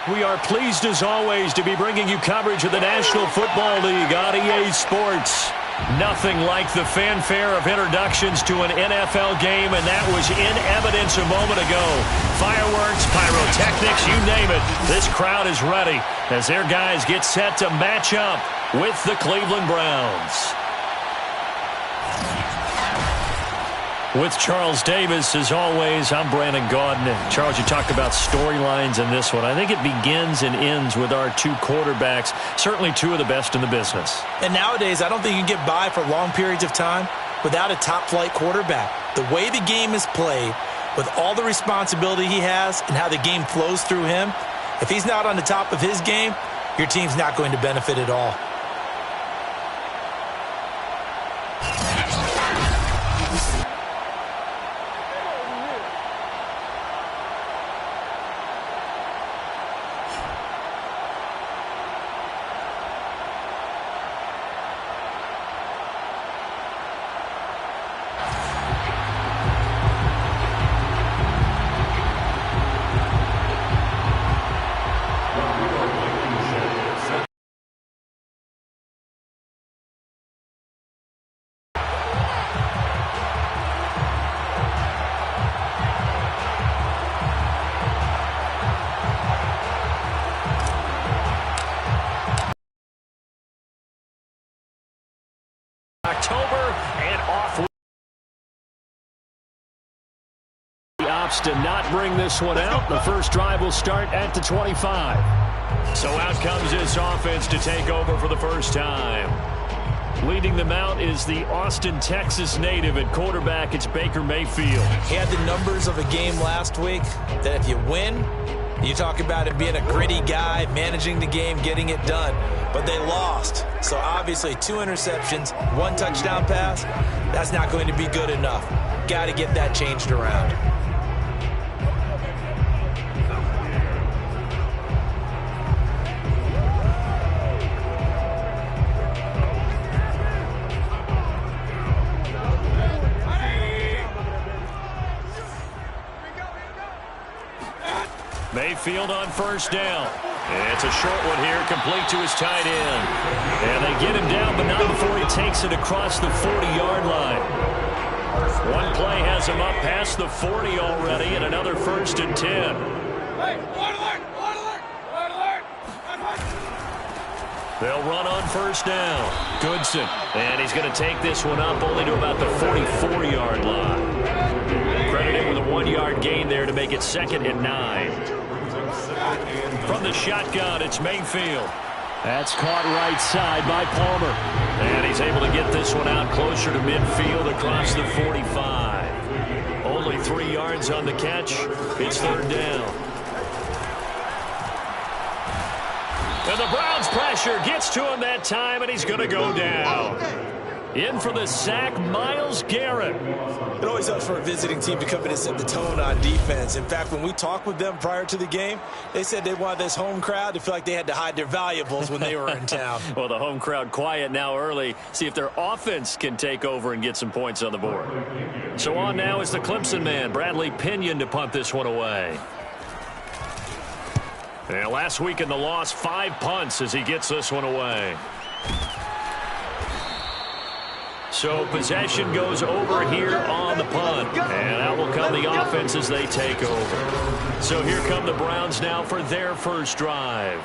We are pleased as always to be bringing you coverage of the National Football League on EA Sports. Nothing like the fanfare of introductions to an NFL game, and that was in evidence a moment ago. Fireworks, pyrotechnics, you name it. This crowd is ready as their guys get set to match up with the Cleveland Browns. With Charles Davis, as always, I'm Brandon Gaudin. And Charles, you talked about storylines in this one. I think it begins and ends with our two quarterbacks, certainly two of the best in the business. And nowadays, I don't think you can get by for long periods of time without a top-flight quarterback. The way the game is played, with all the responsibility he has and how the game flows through him, if he's not on the top of his game, your team's not going to benefit at all. October and off. He opts to not bring this one out. The first drive will start at the 25. So out comes this offense to take over for the first time. Leading them out is the Austin, Texas native at quarterback. It's Baker Mayfield. He had the numbers of a game last week that if you win, you talk about him being a gritty guy, managing the game, getting it done. But they lost. So obviously 2 interceptions, 1 touchdown pass, that's not going to be good enough. Got to get that changed around. Mayfield on first down. And it's a short one here, complete to his tight end. And they get him down, but not before he takes it across the 40-yard line. One play has him up past the 40 already, and another 1st and 10. They'll run on first down. Goodson. And he's going to take this one up only to about the 44-yard line. Credited with a 1-yard gain there to make it 2nd and 9. From the shotgun, it's Mayfield. That's caught right side by Palmer. And he's able to get this one out closer to midfield across the 45. Only 3 yards on the catch. It's 3rd down. And the Browns pressure gets to him that time, and he's going to go down. In for the sack, Myles Garrett. It always helps for a visiting team to come in and set the tone on defense. In fact, when we talked with them prior to the game, they said they wanted this home crowd to feel like they had to hide their valuables when they were in town. Well, the home crowd quiet now early. See if their offense can take over and get some points on the board. So on now is the Clemson man, Bradley Pinion, to punt this one away. And last week in the loss, 5 punts as he gets this one away. So possession goes over here on the punt. And out will come the offense as they take over. So here come the Browns now for their first drive.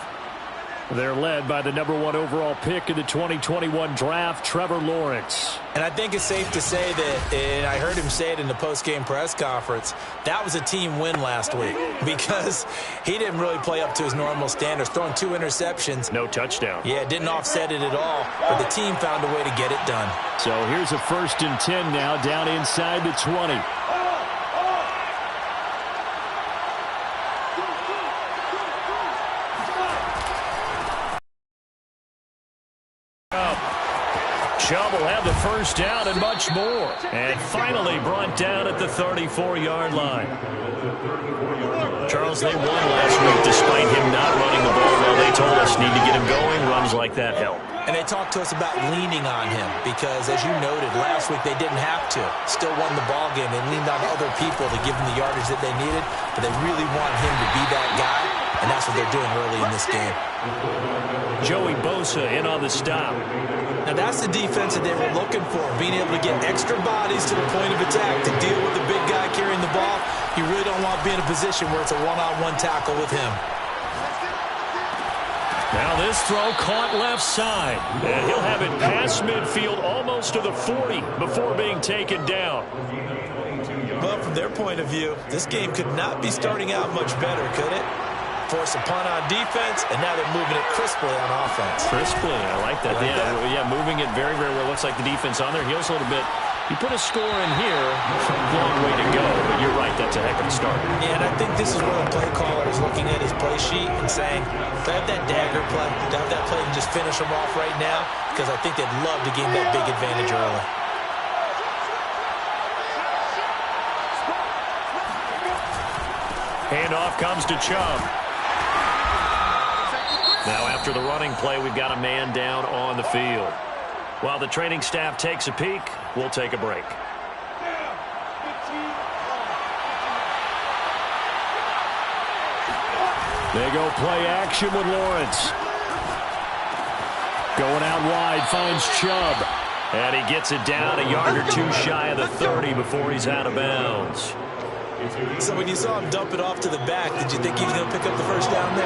They're led by the #1 overall pick in the 2021 draft, Trevor Lawrence. And I think it's safe to say that, and I heard him say it in the post-game press conference, that was a team win last week because he didn't really play up to his normal standards, throwing 2 interceptions. No touchdown. Yeah, didn't offset it at all, but the team found a way to get it done. So here's a 1st and 10 now down inside the 20. Chubb will have the first down and much more. And finally brought down at the 34-yard line. Charles, they won last week despite him not running the ball well. They told us need to get him going. Runs like that help. And they talked to us about leaning on him because, as you noted, last week they didn't have to. Still won the ball game. They leaned on other people to give them the yardage that they needed, but they really want him to be that guy. and that's what they're doing early in this game. Joey Bosa in on the stop. Now that's the defense that they were looking for, being able to get extra bodies to the point of attack to deal with the big guy carrying the ball. You really don't want to be in a position where it's a one-on-one tackle with him. Now this throw caught left side, and he'll have it past midfield almost to the 40 before being taken down. Well, from their point of view, this game could not be starting out much better, could it? Force a punt on defense, and now they're moving it crisply on offense. Crisply, I like that. Yeah, moving it very, very well. Looks like the defense on their heels a little bit. You put a score in here, long way to go, but you're right, that's a heck of a start. Yeah, and I think this is where the play caller is looking at his play sheet and saying, do I have that dagger play? Do I have that play and just finish them off right now? Because I think they'd love to gain that big advantage early. Handoff comes to Chubb. Now after the running play, we've got a man down on the field. While the training staff takes a peek, we'll take a break. They go play action with Lawrence. Going out wide, finds Chubb. And he gets it down a yard or two shy of the 30 before he's out of bounds. So when you saw him dump it off to the back, did you think he was going to pick up the first down there?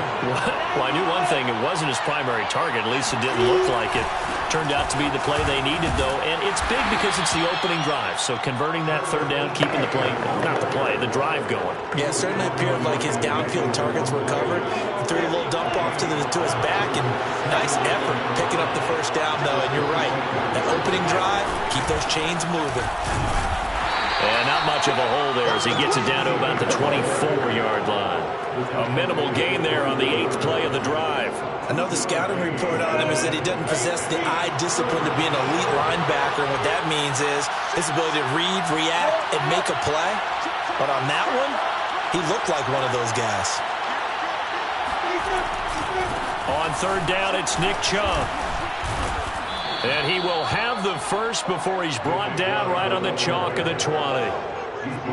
Well, I knew one thing. It wasn't his primary target. At least it didn't look like it. Turned out to be the play they needed, though. And it's big because it's the opening drive. So converting that third down, keeping the play, not the play, the drive going. Yeah, it certainly appeared like his downfield targets were covered. He threw a little dump off to his back, and nice effort picking up the first down, though. And you're right. That opening drive, keep those chains moving. And not much of a hole there as he gets it down to about the 24-yard line. A minimal gain there on the 8th play of the drive. I know the scouting report on him is that he doesn't possess the eye discipline to be an elite linebacker. And what that means is his ability to read, react, and make a play. But on that one, he looked like one of those guys. On third down, it's Nick Chubb. And he will have the first before he's brought down right on the chalk of the 20.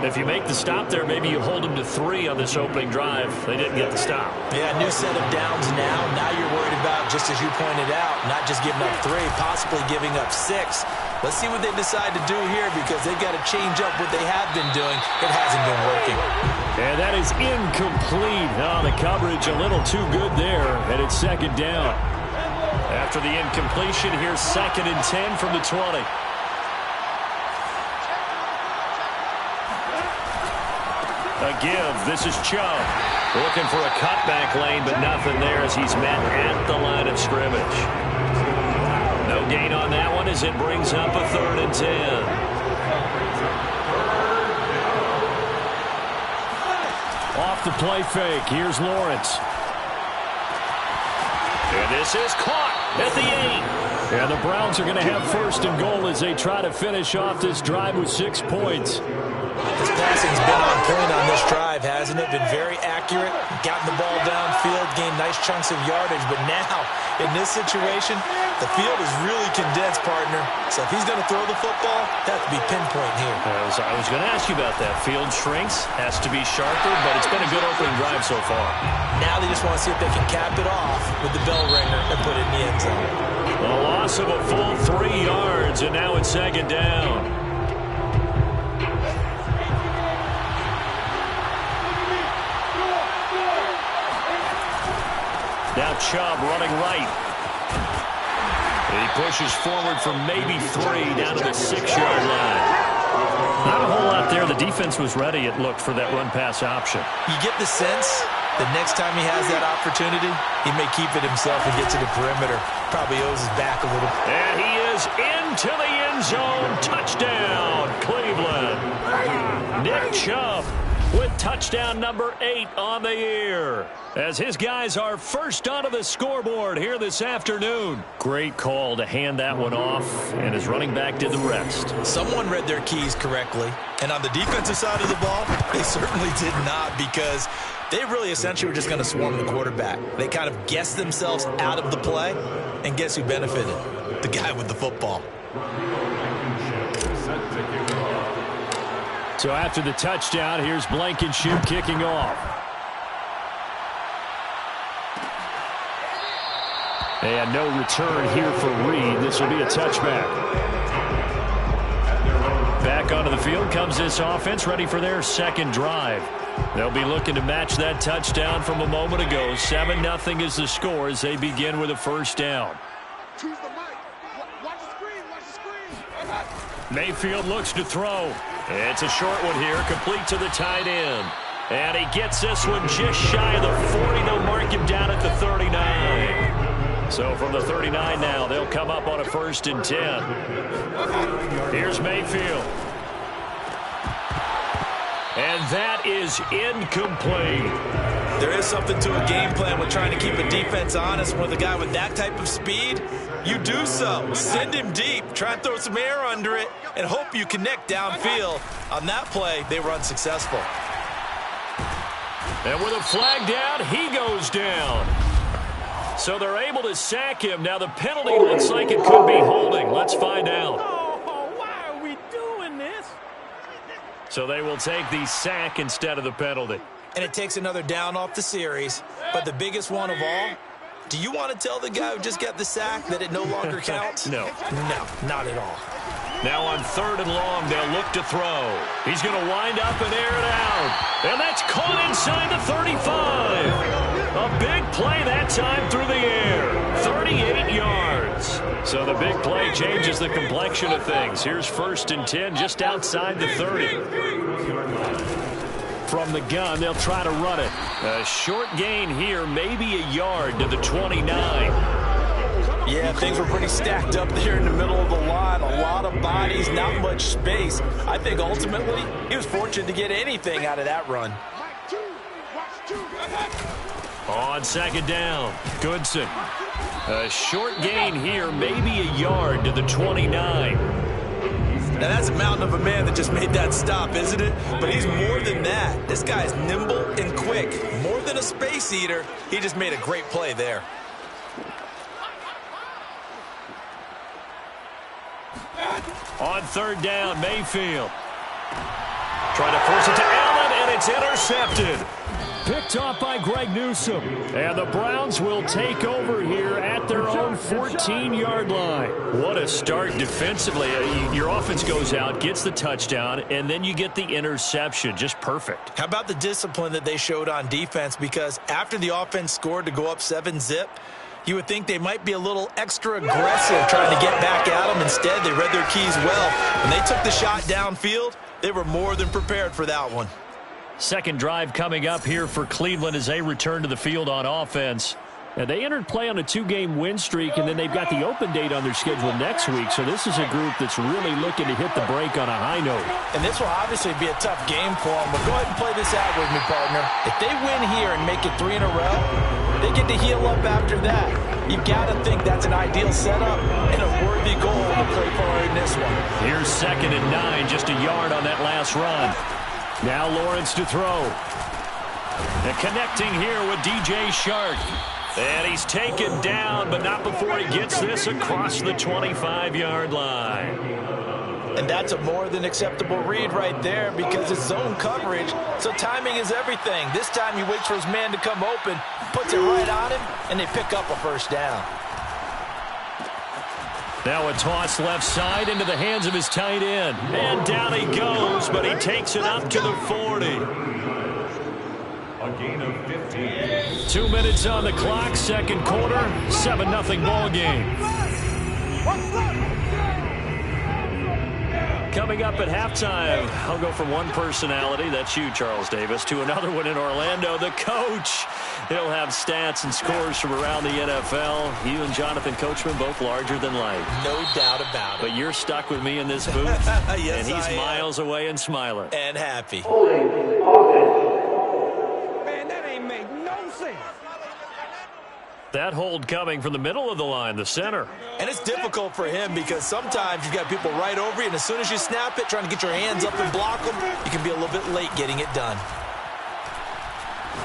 If you make the stop there, maybe you hold him to 3 on this opening drive. They didn't get the stop. Yeah, new set of downs now. Now you're worried about, just as you pointed out, not just giving up 3, possibly giving up 6. Let's see what they decide to do here because they've got to change up what they have been doing. It hasn't been working. And that is incomplete. Oh, the coverage a little too good there, and it's second down. After the incompletion, here's 2nd and 10 from the 20. A give. This is Chubb. Looking for a cutback lane, but nothing there as he's met at the line of scrimmage. No gain on that one as it brings up a 3rd and 10. Off the play fake. Here's Lawrence. And this is caught at the 8. And the Browns are going to have 1st and goal as they try to finish off this drive with 6 points. His passing's been on point on this drive, hasn't it? Been very accurate, gotten the ball downfield, gained nice chunks of yardage. But now, in this situation, the field is really condensed, partner. So if he's going to throw the football, that has to be pinpoint here. I was going to ask you about that. Field shrinks, has to be sharper, but it's been a good opening drive so far. Now they just want to see if they can cap it off with the bell ringer and put it in the end zone. A loss of a full 3 yards, and now it's 2nd down. Now Chubb running right. He pushes forward for maybe 3 down to the 6-yard line. Not a whole lot there. The defense was ready, it looked, for that run-pass option. You get the sense that next time he has that opportunity, he may keep it himself and get to the perimeter. Probably owes his back a little. And he is into the end zone. Touchdown, Cleveland. Nick Chubb with touchdown number 8 on the year, as his guys are first onto the scoreboard here this afternoon. Great call to hand that one off, and his running back did the rest. Someone read their keys correctly, and on the defensive side of the ball, they certainly did not, because they really essentially were just going to swarm the quarterback. They kind of guessed themselves out of the play, and guess who benefited? The guy with the football. So after the touchdown, here's Blankenship kicking off. And no return here for Reed. This will be a touchback. Back onto the field comes this offense, ready for their second drive. They'll be looking to match that touchdown from a moment ago. 7-0 is the score as they begin with a first down. Choose the mic. Watch the screen. Watch the screen. Mayfield looks to throw. It's a short one here, complete to the tight end. And he gets this one just shy of the 40. They'll mark him down at the 39. So from the 39 now, they'll come up on a 1st and 10. Here's Mayfield. And that is incomplete. There is something to a game plan with trying to keep a defense honest. With a guy with that type of speed, you do so. Send him deep, try and throw some air under it, and hope you connect downfield. On that play, they were unsuccessful. And with a flag down, he goes down. So they're able to sack him. Now the penalty looks like it could be holding. Let's find out. Oh, why are we doing this? So they will take the sack instead of the penalty. And it takes another down off the series. But the biggest one of all, do you want to tell the guy who just got the sack that it no longer counts? No. No, not at all. Now on 3rd and long, they'll look to throw. He's going to wind up and air it out. And that's caught inside the 35. A big play that time through the air. 38 yards. So the big play changes the complexion of things. Here's 1st and 10 just outside the 30. From the gun, they'll try to run it. A short gain here, maybe a yard to the 29. Yeah, things were pretty stacked up there in the middle of the line. A lot of bodies, not much space. I think ultimately he was fortunate to get anything out of that run. On 2nd down, Goodson. A short gain here, maybe a yard to the 29. Now, that's a mountain of a man that just made that stop, isn't it? But he's more than that. This guy is nimble and quick. More than a space eater, he just made a great play there. On 3rd down, Mayfield. Trying to force it to Allen, and it's intercepted. Picked off by Greg Newsome. And the Browns will take over here at their own 14-yard line. What a start defensively. Your offense goes out, gets the touchdown, and then you get the interception. Just perfect. How about the discipline that they showed on defense? Because after the offense scored to go up 7-zip, you would think they might be a little extra aggressive trying to get back at them. Instead, they read their keys well. When they took the shot downfield, they were more than prepared for that one. Second drive coming up here for Cleveland as they return to the field on offense. And they entered play on a 2-game win streak, and then they've got the open date on their schedule next week. So this is a group that's really looking to hit the break on a high note. And this will obviously be a tough game for them. But go ahead and play this out with me, partner. If they win here and make it 3 in a row, they get to heal up after that. You've got to think that's an ideal setup and a worthy goal to play for in this one. Here's 2nd and 9, just a yard on that last run. Now Lawrence to throw. And connecting here with DJ Shark. And he's taken down, but not before he gets this across the 25-yard line. And that's a more than acceptable read right there because it's zone coverage, so timing is everything. This time he waits for his man to come open, puts it right on him, and they pick up a 1st down. Now a toss left side into the hands of his tight end. And down he goes, but he takes it up to the 40. A gain of 15. 2 minutes on the clock, 2nd quarter, 7-0 ball game. Coming up at halftime, I'll go from one personality, that's you, Charles Davis, to another one in Orlando, the coach. He'll have stats and scores from around the NFL. You and Jonathan Coachman, both larger than life. No doubt about it. But you're stuck with me in this booth, yes, and he's miles away and smiling. And happy. Man, that ain't make no sense. That hold coming from the middle of the line, the center. And it's difficult for him because sometimes you've got people right over you, and as soon as you snap it, trying to get your hands up and block them, you can be a little bit late getting it done.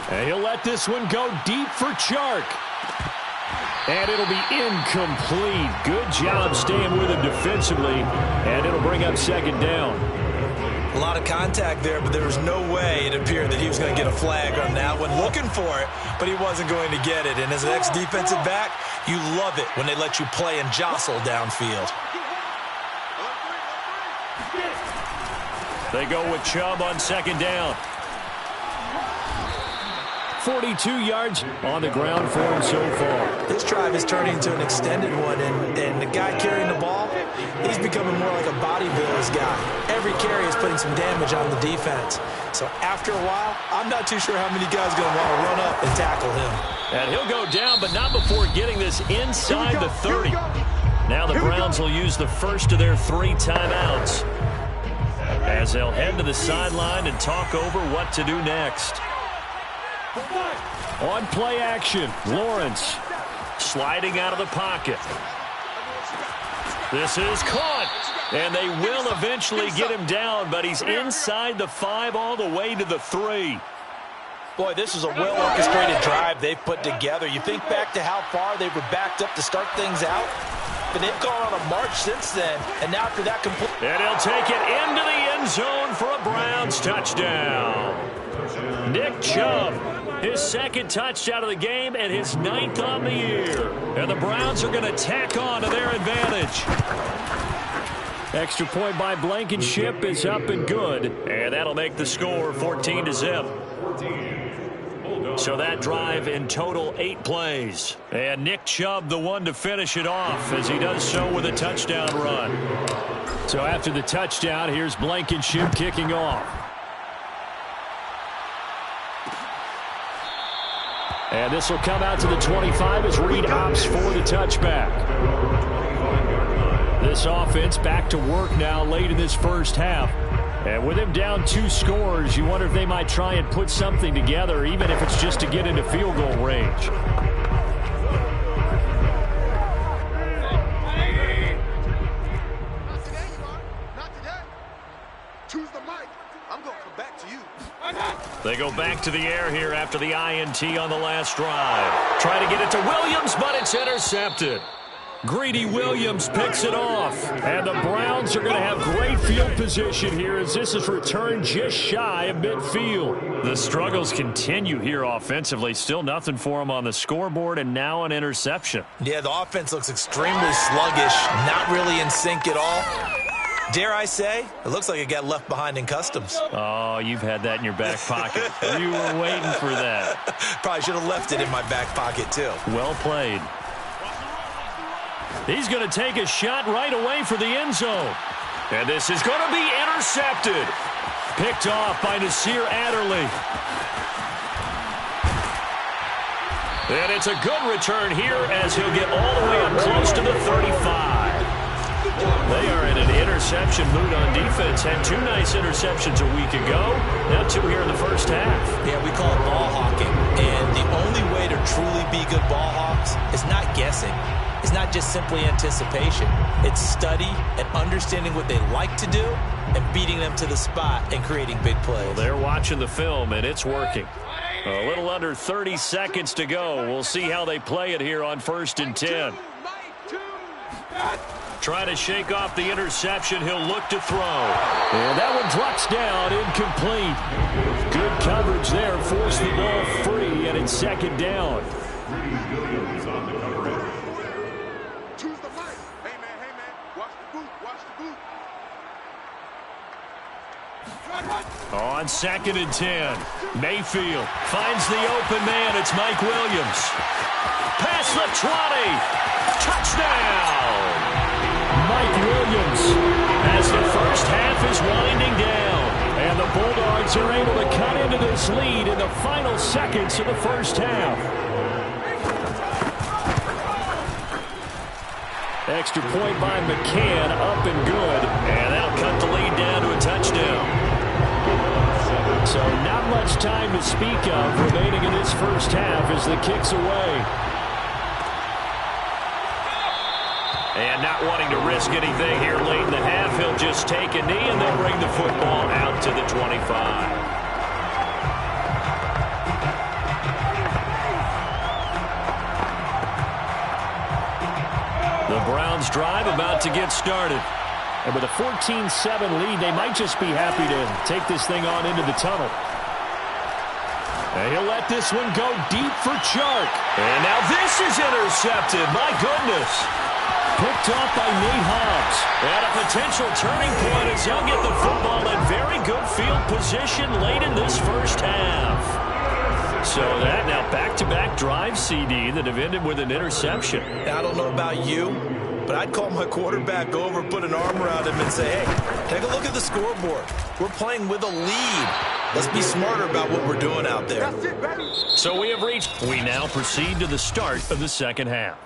And he'll let this one go deep for Chark. And it'll be incomplete. Good job staying with him defensively. And it'll bring up 2nd down. A lot of contact there, but there was no way it appeared that he was going to get a flag on that one. Looking for it, but he wasn't going to get it. And as an ex-defensive back, you love it when they let you play and jostle downfield. They go with Chubb on second down. 42 yards on the ground for him so far. This drive is turning into an extended one, and the guy carrying the ball, he's becoming more like a bodybuilders guy. Every carry is putting some damage on the defense. So after a while, I'm not too sure how many guys are going to want to run up and tackle him. And he'll go down, but not before getting this inside the 30. Now the Browns will use the first of their 3 timeouts as they'll head to the sideline and talk over what to do next. On play action, Lawrence sliding out of the pocket. This is caught, and they will eventually get him down, but he's inside the 5 all the way to the 3. Boy, this is a well-orchestrated drive they've put together. You think back to how far they were backed up to start things out, but they've gone on a march since then, and now after that complete... And he'll take it into the end zone for a Browns touchdown. Nick Chubb, his second touchdown of the game and his 9th on the year. And the Browns are going to tack on to their advantage. Extra point by Blankenship is up and good. And that'll make the score 14-0. So that drive in total 8 plays. And Nick Chubb the one to finish it off as he does so with a touchdown run. So after the touchdown, here's Blankenship kicking off. And this will come out to the 25 as Reed opts for the touchback. This offense back to work now late in this first half. And with him down 2 scores, you wonder if they might try and put something together, even if it's just to get into field goal range. Not today, you are. Not today. Choose the mic. I'm going to come back to you. They go back to the air here after the INT on the last drive. Try to get it to Williams, but it's intercepted. Greedy Williams picks it off. And the Browns are going to have great field position here as this is returned just shy of midfield. The struggles continue here offensively. Still nothing for them on the scoreboard, and now an interception. Yeah, the offense looks extremely sluggish, not really in sync at all. Dare I say, it looks like it got left behind in customs. Oh, you've had that in your back pocket. You were waiting for that. Probably should have left it in my back pocket, too. Well played. He's going to take a shot right away for the end zone. And this is going to be intercepted. Picked off by Nasir Adderley. And it's a good return here as he'll get all the way up close to the 35. They are in an interception mood on defense. Had 2 nice interceptions a week ago. Now 2 here in the first half. Yeah, we call it ball hawking. And the only way to truly be good ball hawks is not guessing. It's not just simply anticipation. It's study and understanding what they like to do and beating them to the spot and creating big plays. Well, they're watching the film, and it's working. A little under 30 seconds to go. We'll see how they play it here on 1st and 10. Trying to shake off the interception. He'll look to throw. And that one drops down, incomplete. Good coverage there. Forced the ball free, and it's 2nd down. Choose the mic. Hey, man. Watch the boot. Watch the boot. On 2nd and 10, Mayfield finds the open man. It's Mike Williams. Past the 20. Touchdown. Mike Williams as the first half is winding down. And the Bulldogs are able to cut into this lead in the final seconds of the first half. Extra point by McCann, up and good. And that'll cut the lead down to a touchdown. So not much time to speak of remaining in this first half as the kick's away. And not wanting to risk anything here late in the half, he'll just take a knee and they'll bring the football out to the 25. The Browns drive about to get started. And with a 14-7 lead, they might just be happy to take this thing on into the tunnel. And he'll let this one go deep for Chark. And now this is intercepted. My goodness. Picked off by Nate Hobbs. And a potential turning point as he'll get the football in very good field position late in this first half. So that now back-to-back drive CD that have ended with an interception. I don't know about you, but I'd call my quarterback over, put an arm around him, and say, hey, take a look at the scoreboard. We're playing with a lead. Let's be smarter about what we're doing out there. That's it, baby. So we now proceed to the start of the second half.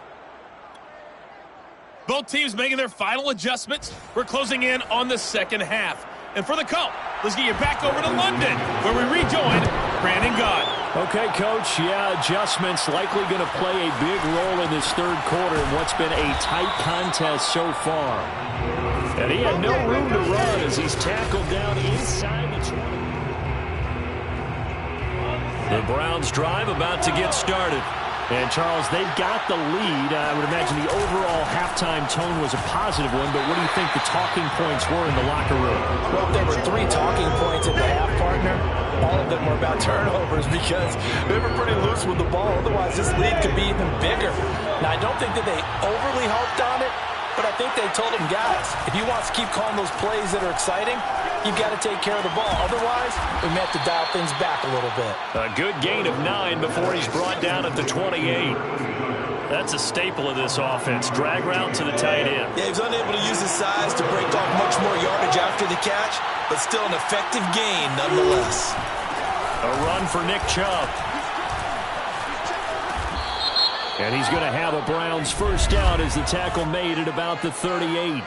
Both teams making their final adjustments. We're closing in on the second half. And for the call, let's get you back over to London, where we rejoin Brandon Gott. Okay, Coach, adjustments likely going to play a big role in this third quarter in what's been a tight contest so far. And he had no room to run as he's tackled down inside the 20. The Browns drive about to get started. And, Charles, they've got the lead. I would imagine the overall halftime tone was a positive one, but what do you think the talking points were in the locker room? Well, there were 3 talking points in the half, partner. All of them were about turnovers because they were pretty loose with the ball. Otherwise, this lead could be even bigger. Now, I don't think that they overly harped on it, but I think they told them, guys, if you want to keep calling those plays that are exciting, you've got to take care of the ball. Otherwise, we may have to dial things back a little bit. A good gain of 9 before he's brought down at the 28. That's a staple of this offense. Drag route to the tight end. Yeah, he was unable to use his size to break off much more yardage after the catch, but still an effective gain nonetheless. A run for Nick Chubb. And he's going to have a Browns first down as the tackle made at about the 38.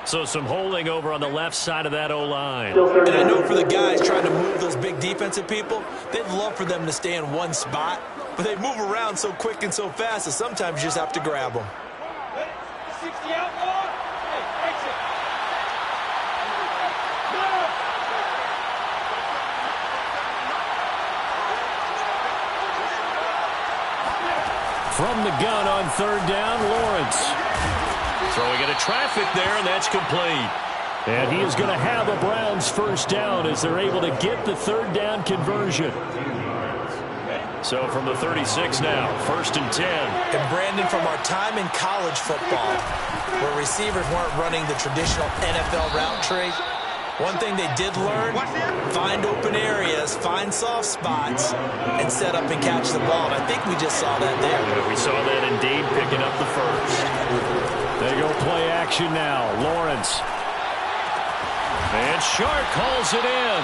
So some holding over on the left side of that O-line. And I know for the guys trying to move those big defensive people, they'd love for them to stay in one spot, but they move around so quick and so fast that sometimes you just have to grab them. 60 out, Lord. Hey, exit. From the gun on third down, Lawrence. Throwing into traffic there, and that's complete. And he is going to have a Browns first down as they're able to get the third down conversion. So from the 36 now, 1st and 10. And Brandon, from our time in college football, where receivers weren't running the traditional NFL route tree, one thing they did learn, find open areas, find soft spots, and set up and catch the ball. And I think we just saw that there. Yeah, we saw that in Dade picking up the first. They go play action now. Lawrence. And Shark calls it in.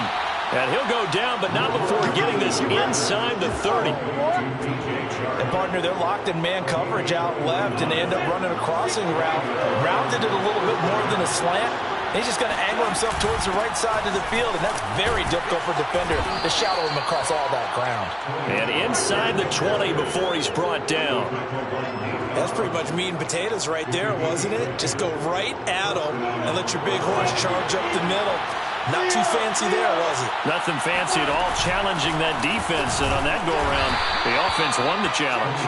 And he'll go down, but not before getting this inside the 30. And, partner, they're locked in man coverage out left, and they end up running a crossing route. Rounded it a little bit more than a slant. He's just going to angle himself towards the right side of the field, and that's very difficult for a defender to shadow him across all that ground. And inside the 20 before he's brought down. That's pretty much meat and potatoes right there, wasn't it? Just go right at him and let your big horse charge up the middle. Not too fancy there, was it? Nothing fancy at all, challenging that defense, and on that go-around, the offense won the challenge.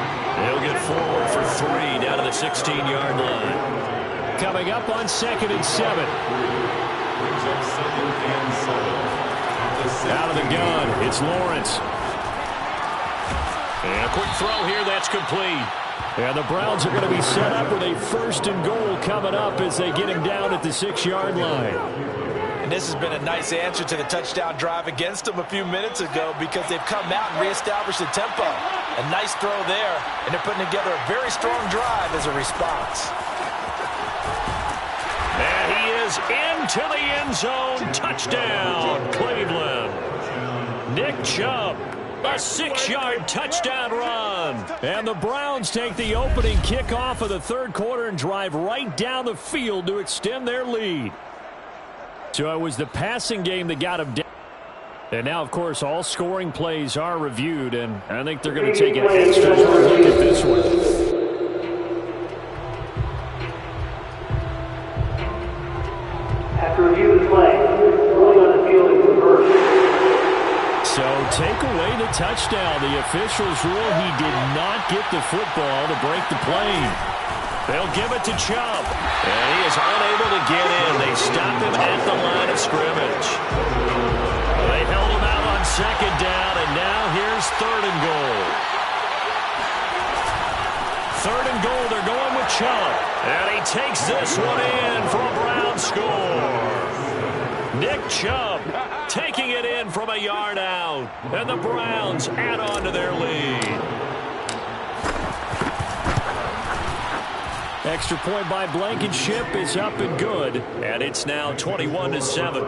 They'll get forward for 3 down to the 16-yard line. Coming up on 2nd and 7. Out of the gun, it's Lawrence. And a quick throw here, that's complete. And the Browns are going to be set up with a 1st and goal coming up as they get him down at the 6-yard line. And this has been a nice answer to the touchdown drive against them a few minutes ago because they've come out and reestablished the tempo. A nice throw there, and they're putting together a very strong drive as a response. And he is into the end zone. Touchdown, Cleveland. Nick Chubb, a 6-yard touchdown run. And the Browns take the opening kickoff of the third quarter and drive right down the field to extend their lead. So it was the passing game that got him down. And now, of course, all scoring plays are reviewed, and I think they're going to take an extra hard look at this one. After review of the play, ruling on the field is reversed. So take away the touchdown. The officials rule he did not get the football to break the play. They'll give it to Chubb. And he is unable to get in. They stop him at the line of scrimmage. They held him out on second down, and now here's third and goal. Third and goal, they're going with Chubb. And he takes this one in for a Brown score. Nick Chubb taking it in from a yard out. And the Browns add on to their lead. Extra point by Blankenship is up and good. And it's now 21-7.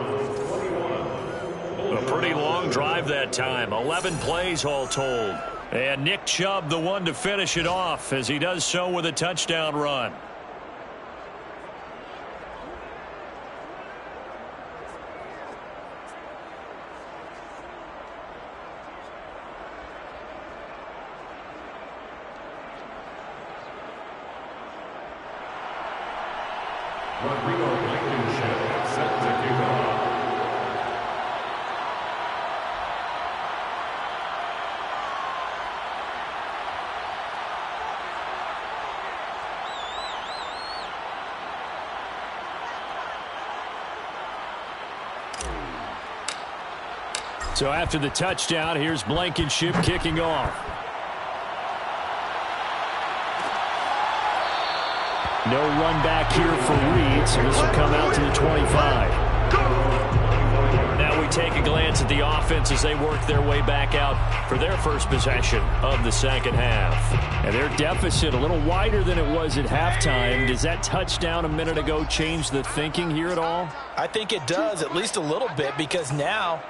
A pretty long drive that time. 11 plays all told. And Nick Chubb the one to finish it off as he does so with a touchdown run. So after the touchdown, here's Blankenship kicking off. No run back here for Reed, so this will come out to the 25. Now we take a glance at the offense as they work their way back out for their first possession of the second half. And their deficit a little wider than it was at halftime. Does that touchdown a minute ago change the thinking here at all? I think it does, at least a little bit, because now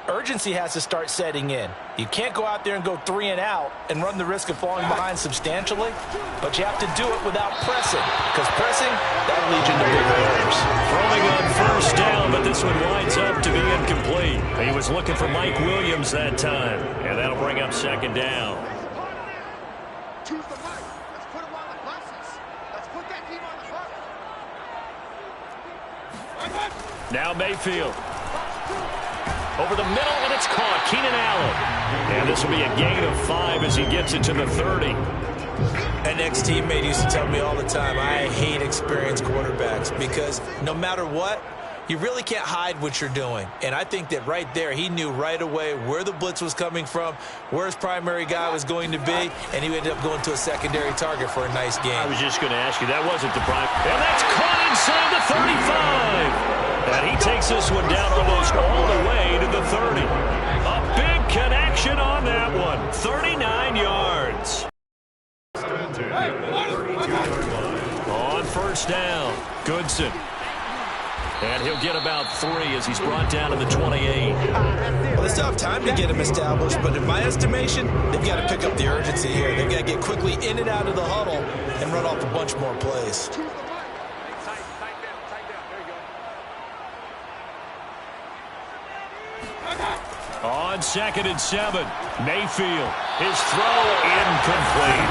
urgency has to start setting in. You can't go out there and go 3 and out and run the risk of falling behind substantially, but you have to do it without pressing, because pressing, that'll lead you into big errors. Throwing on first down, but this one winds up to be incomplete. He was looking for Mike Williams that time, and that'll bring up second down. Choose the right. Let's put him on the buses. Let's put that team on the hook. Now Mayfield. Over the middle, and it's caught. Keenan Allen. And this will be a gain of 5 as he gets it to the 30. An ex-teammate used to tell me all the time, I hate experienced quarterbacks because no matter what, you really can't hide what you're doing. And I think that right there, he knew right away where the blitz was coming from, where his primary guy was going to be, and he ended up going to a secondary target for a nice game. I was just going to ask you, that wasn't the prime. And that's caught inside the 35. And he takes this one down almost all the way to the 30. A big connection on that one. 39 yards. On first down, Goodson. And he'll get about 3 as he's brought down to the 28. Well, they still have time to get him established, but in my estimation, they've got to pick up the urgency here. They've got to get quickly in and out of the huddle and run off a bunch more plays. On 2nd and 7, Mayfield. His throw incomplete.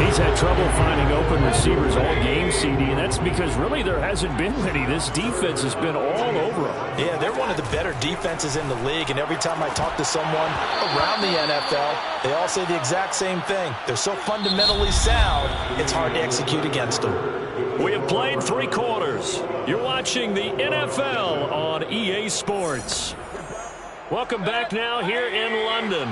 He's had trouble finding open receivers all game, CD, and that's because really there hasn't been many. This defense has been all over them. Yeah, they're one of the better defenses in the league, and every time I talk to someone around the NFL, they all say the exact same thing. They're so fundamentally sound, it's hard to execute against them. We have played 3 quarters. You're watching the NFL on EA Sports. Welcome back now here in London.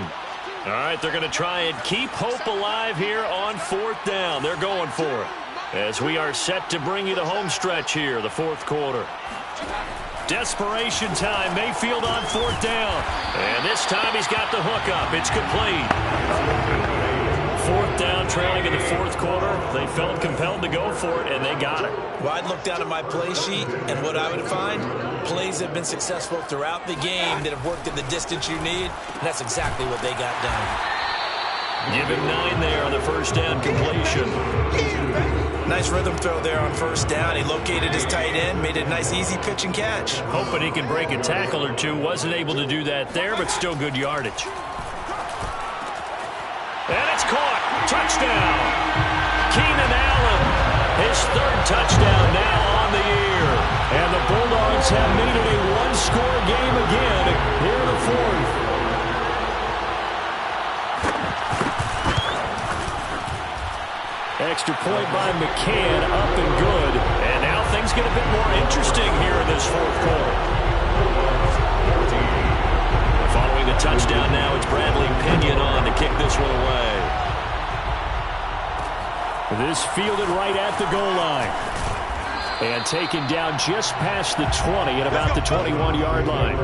All right, they're going to try and keep hope alive here on 4th down. They're going for it as we are set to bring you the home stretch here, the 4th quarter. Desperation time. Mayfield on 4th down. And this time he's got the hook up. It's complete. 4th down, trailing in the 4th quarter. They felt compelled to go for it, and they got it. Well, I'd look down at my play sheet, and what I would find, plays have been successful throughout the game that have worked in the distance you need, and that's exactly what they got done. Give him 9 there on the first down completion. Nice rhythm throw there on first down. He located his tight end, made it a nice easy pitch and catch. Hoping he can break a tackle or two. Wasn't able to do that there, but still good yardage. And it's caught. Touchdown. Keenan Allen. His 3rd touchdown now on the year. And the Bulldogs have made it a 1-score game again here in the 4th. Extra point by McCann, up and good. And now things get a bit more interesting here in this fourth quarter. Following the touchdown now, it's Bradley Pinion on to kick this one away. This fielded right at the goal line. And taken down just past the 20 at about the 21-yard line.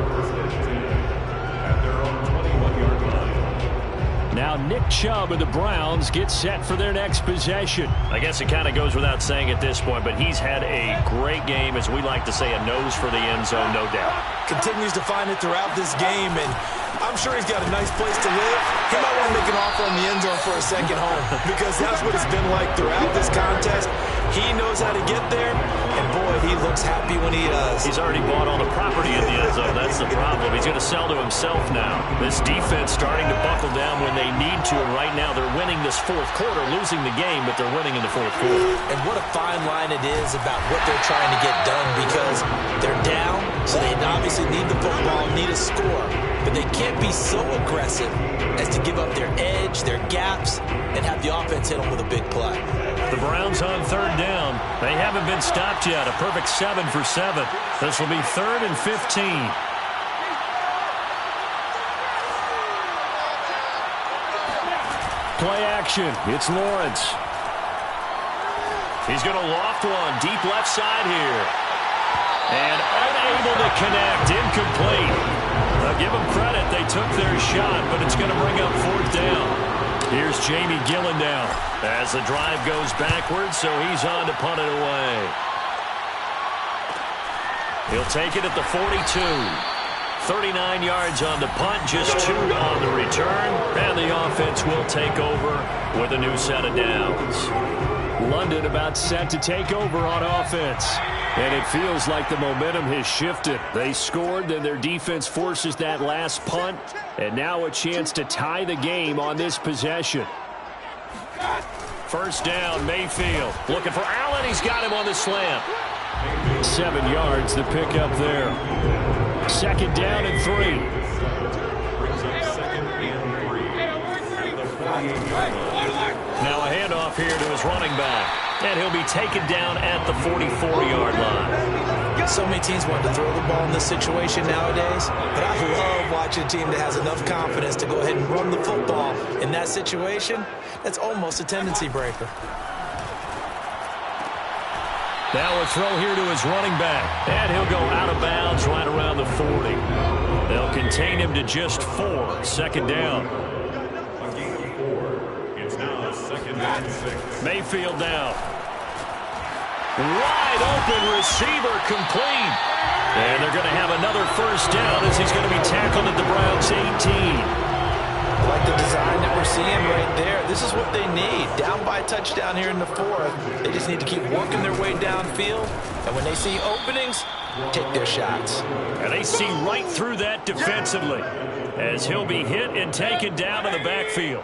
Now Nick Chubb of the Browns gets set for their next possession. I guess it kind of goes without saying at this point, but he's had a great game, as we like to say, a nose for the end zone, no doubt. Continues to find it throughout this game, and I'm sure he's got a nice place to live. He might want to make an offer on the end zone for a second home, because that's what it's been like throughout this contest. He knows how to get there, and boy, he looks happy when he does. He's already bought all the property in the end zone. That's the problem. He's going to sell to himself now. This defense starting to buckle down when they need to, and right now they're winning this fourth quarter, losing the game, but they're winning in the fourth quarter. And what a fine line it is about what they're trying to get done, because they're down, so they obviously need the football, need a score, but they can't be so aggressive as to give up their edge, their gaps, and have the offense hit them with a big play. The Browns on third down. They haven't been stopped yet. A perfect 7 for 7. This will be 3rd and 15. Play action. It's Lawrence. He's going to loft one deep left side here. And unable to connect. Incomplete. Now give them credit. They took their shot, but it's going to bring up 4th down. Here's Jamie Gillen down as the drive goes backwards, so he's on to punt it away. He'll take it at the 42. 39 yards on the punt, just 2 on the return, and the offense will take over with a new set of downs. London about set to take over on offense. And it feels like the momentum has shifted. They scored, then their defense forces that last punt, and now a chance to tie the game on this possession. First down, Mayfield. Looking for Allen. He's got him on the slant. 7 yards, the pickup there. 2nd down and 3. Now a handoff here to his running back. And he'll be taken down at the 44-yard line. So many teams want to throw the ball in this situation nowadays, but I love watching a team that has enough confidence to go ahead and run the football. In that situation, that's almost a tendency breaker. Now a throw here to his running back, and he'll go out of bounds right around the 40. They'll contain him to just 4. 2nd down. Mayfield now. Wide open receiver, complete. And they're going to have another first down as he's going to be tackled at the Browns' 18. I like the design that we're seeing right there. This is what they need. Down by a touchdown here in the 4th. They just need to keep working their way downfield. And when they see openings, take their shots. And they see right through that defensively as he'll be hit and taken down to the backfield.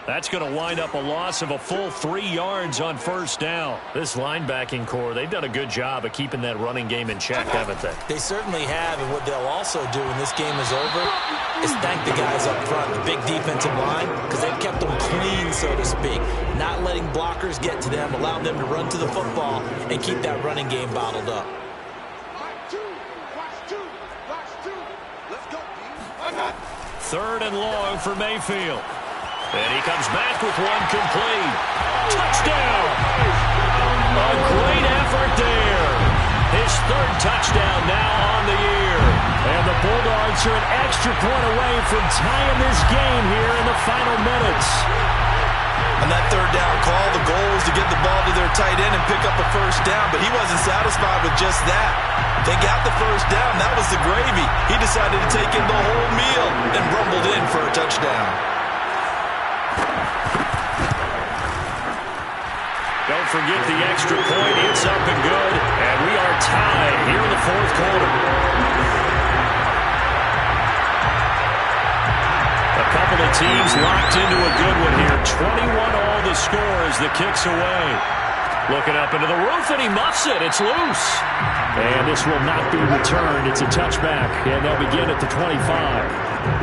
That's going to wind up a loss of a full 3 yards on first down. This linebacking core, they've done a good job of keeping that running game in check, haven't they? They certainly have, and what they'll also do when this game is over is thank the guys up front, the big defensive line, because they've kept them clean, so to speak, not letting blockers get to them, allowing them to run to the football and keep that running game bottled up. Third and long for Mayfield. And he comes back with one complete. Touchdown! A great effort there. His 3rd touchdown now on the year. And the Bulldogs are an extra point away from tying this game here in the final minutes. On that 3rd down call, the goal was to get the ball to their tight end and pick up a first down, but he wasn't satisfied with just that. They got the first down. That was the gravy. He decided to take in the whole meal and rumbled in for a touchdown. Don't forget the extra point. It's up and good. And we are tied here in the 4th quarter. A couple of teams locked into a good one here. 21-all the score as the kick's away. Looking up into the roof, and he muffs it. It's loose. And this will not be returned. It's a touchback, and they'll begin at the 25.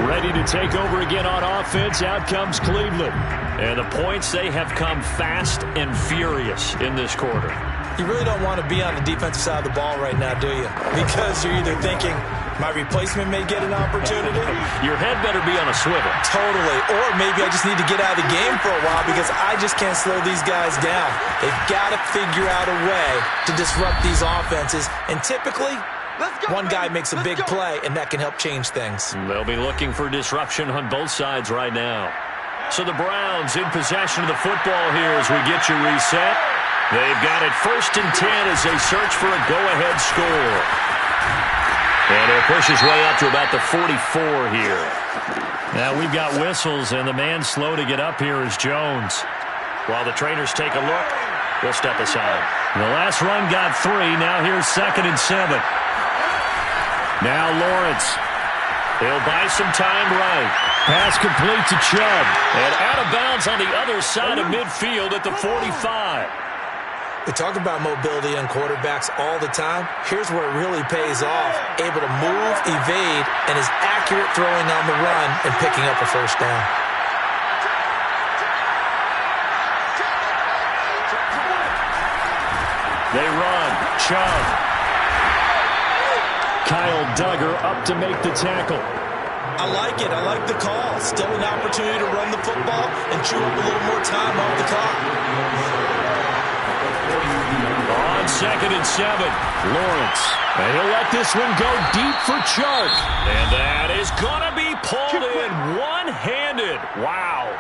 Ready to take over again on offense. Out comes Cleveland. And the points, they have come fast and furious in this quarter. You really don't want to be on the defensive side of the ball right now, do you? Because you're either thinking, my replacement may get an opportunity. Your head better be on a swivel. Totally. Or maybe I just need to get out of the game for a while because I just can't slow these guys down. They've got to figure out a way to disrupt these offenses. And typically, one guy makes a big play, and that can help change things. They'll be looking for disruption on both sides right now. So the Browns in possession of the football here as we get you reset. They've got it 1st and 10 as they search for a go-ahead score. And he'll push his way up to about the 44 here. Now we've got whistles, and the man slow to get up here is Jones. While the trainers take a look, we'll step aside. The last run got 3. Now here's 2nd and 7. Now Lawrence. He'll buy some time right. Pass complete to Chubb. And out of bounds on the other side of midfield at the 45. We talk about mobility on quarterbacks all the time. Here's where it really pays off. Able to move, evade, and is accurate throwing on the run and picking up a first down. They run. Chubb. Kyle Duggar up to make the tackle. I like it. I like the call. Still an opportunity to run the football and chew up a little more time off the clock. On 2nd and 7, Lawrence. And he'll let this one go deep for Chark. And that is going to be pulled in one-handed. Wow.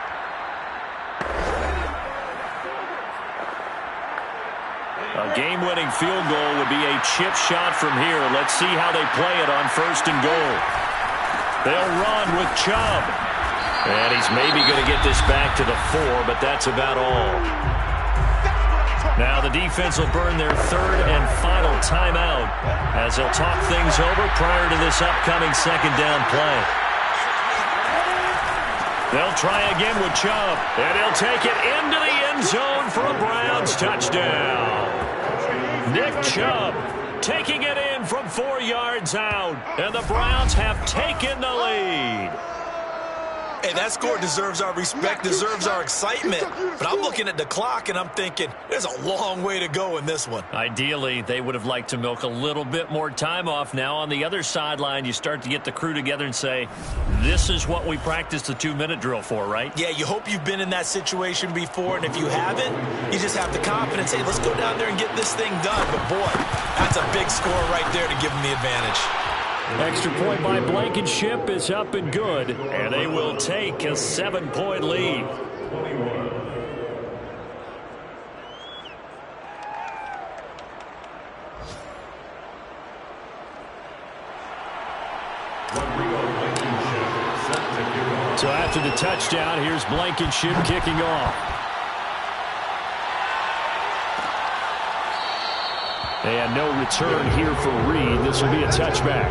A game-winning field goal would be a chip shot from here. Let's see how they play it on 1st and goal. They'll run with Chubb. And he's maybe going to get this back to the 4, but that's about all. Now the defense will burn their 3rd and final timeout as they'll talk things over prior to this upcoming 2nd down play. They'll try again with Chubb, and he'll take it into the end zone for a Browns touchdown. Nick Chubb taking it in from 4 yards out, and the Browns have taken the lead. Hey, that score deserves our respect, deserves our excitement. But I'm looking at the clock, and I'm thinking, there's a long way to go in this one. Ideally, they would have liked to milk a little bit more time off. Now, on the other sideline, you start to get the crew together and say, this is what we practiced the 2-minute drill for, right? Yeah, you hope you've been in that situation before, and if you haven't, you just have the confidence, hey, let's go down there and get this thing done. But, boy, that's a big score right there to give them the advantage. Extra point by Blankenship is up and good, and they will take a 7-point lead. So after the touchdown, here's Blankenship kicking off. And no return here for Reed. This will be a touchback.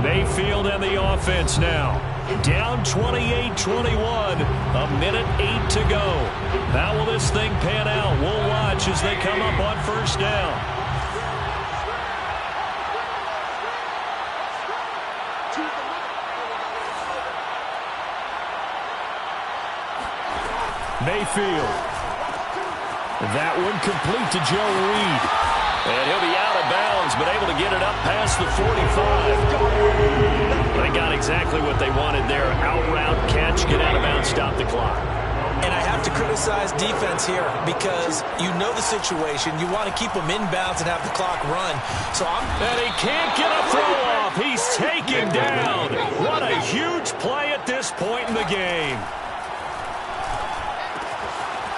Mayfield and the offense now. Down 28-21. A minute 8 to go. How will this thing pan out? We'll watch as they come up on 1st down. Mayfield. That one complete to Joe Reed. And he'll be out of bounds, but able to get it up past the 45. They got exactly what they wanted there. Out route, catch, get out of bounds, stop the clock. And I have to criticize defense here because you know the situation. You want to keep them in bounds and have the clock run. And he can't get a throw off. He's taken down. What a huge play at this point in the game.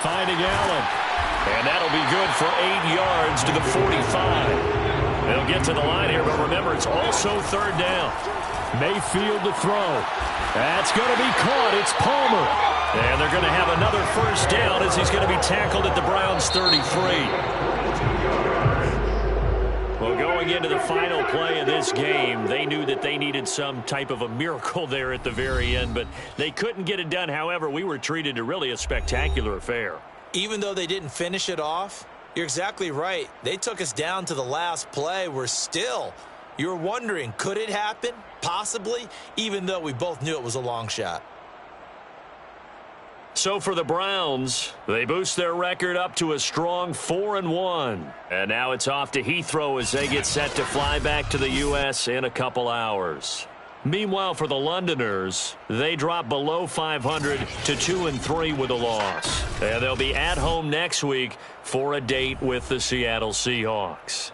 Finding Allen. And that'll be good for 8 yards to the 45. They'll get to the line here, but remember, it's also 3rd down. Mayfield to throw. That's going to be caught. It's Palmer. And they're going to have another 1st down as he's going to be tackled at the Browns' 33. Well, going into the final play of this game, they knew that they needed some type of a miracle there at the very end, but they couldn't get it done. However, we were treated to really a spectacular affair. Even though they didn't finish it off, you're exactly right. They took us down to the last play. We're still You're wondering, could it happen? Possibly, even though we both knew it was a long shot. So for the Browns, they boost their record up to a strong 4-1. And now it's off to Heathrow as they get set to fly back to the U.S. in a couple hours. Meanwhile, for the Londoners, they drop below 500 to 2-3 with a loss. And they'll be at home next week for a date with the Seattle Seahawks.